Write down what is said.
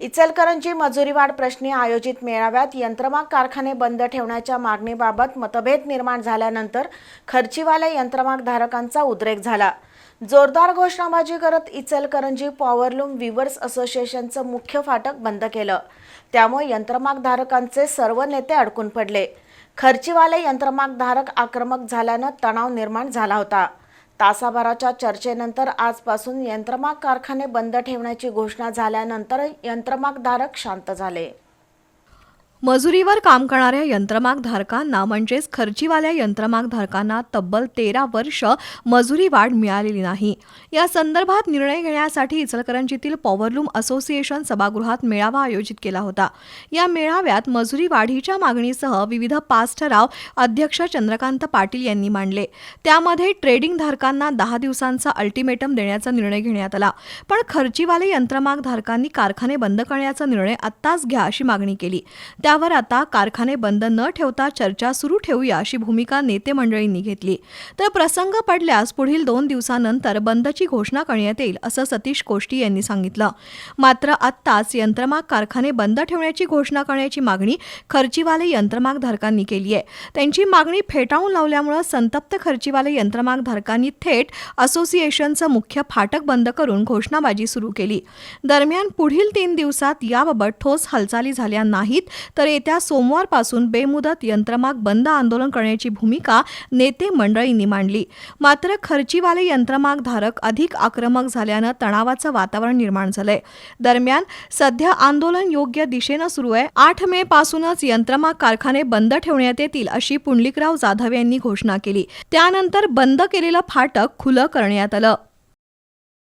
इचलकरंजी मजुरीवाढ प्रश्नी आयोजित मेळाव्यात यंत्रमाग कारखाने बंद ठेवण्याच्या मागणीबाबत मतभेद निर्माण झाल्यानंतर खर्चीवाले यंत्रमाग धारकांचा उद्रेक झाला। जोरदार घोषणाबाजी करत इचलकरंजी पॉवरलूम वीवर्स असोसिएशनचं मुख्य फाटक बंद केलं। त्यामुळे यंत्रमाग धारकांचे सर्व नेते अडकून पडले। खर्चीवाले यंत्रमाग धारक आक्रमक झाल्यानं तणाव निर्माण झाला होता। तासाभराच्या चर्चेनंतर आजपासून यंत्रमाग कारखाने बंद ठेवण्याची घोषणा झाल्यानंतर यंत्रमाग धारक शांत झाले। मजुरीवर काम करणाऱ्या यंत्रमाग धारकांना म्हणजेच खर्चीवाल्या यंत्रमाग धारकांना तब्बल 13 वर्ष मजुरी वाढ मिळालेली नाही। या संदर्भात निर्णय घेण्यासाठी इचलकरंजीतील पॉवरलूम असोसिएशन सभागृहात मेळावा आयोजित केला होता। या मेळाव्यात मजुरी वाढीच्या मागणीसह विविध 5 ठराव अध्यक्ष चंद्रकांत पाटील यांनी मांडले। त्यामध्ये ट्रेडिंग धारकांना 10 दिवसांचा अल्टिमेटम देण्याचा निर्णय घेण्यात आला, पण खर्चीवाले यंत्रमाग धारकांनी कारखाने बंद करण्याचा निर्णय आत्ताच घ्या अशी मागणी केली। त्यावर आता कारखाने बंद न ठेवता चर्चा सुरू ठेवूया अशी भूमिका नेते मंडळींनी घेतली। तर प्रसंग पडल्यास पुढील 2 दिवसानंतर बंदची घोषणा करण्यात येईल असं सतीश कोष्टी यांनी सांगितलं। मात्र आत्ताच यंत्रमाग कारखाने बंद ठेवण्याची घोषणा करण्याची मागणी खर्चीवाले यंत्रमाग धारकांनी केली आहे। त्यांची मागणी फेटाळून लावल्यामुळे संतप्त खर्चीवाले यंत्रमाग धारकांनी थेट असोसिएशनचं मुख्य फाटक बंद करून घोषणाबाजी सुरू केली। दरम्यान पुढील 3 दिवसात याबाबत ठोस हालचाली झाल्या नाहीत तर येत्या सोमवारपासून बेमुदत यंत्रमाग बंद आंदोलन करण्याची भूमिका नेते मंडळींनी मांडली। मात्र खर्चीवाले यंत्रमाग धारक अधिक आक्रमक झाल्यानं तणावाचं वातावरण निर्माण झालंय। दरम्यान सध्या आंदोलन योग्य दिशेनं सुरू आहे। 8 मे पासूनच यंत्रमाग कारखाने बंद ठेवण्यात येतील अशी पुंडलिकराव जाधव यांनी घोषणा केली। त्यानंतर बंद केलेलं फाटक खुलं करण्यात आलं।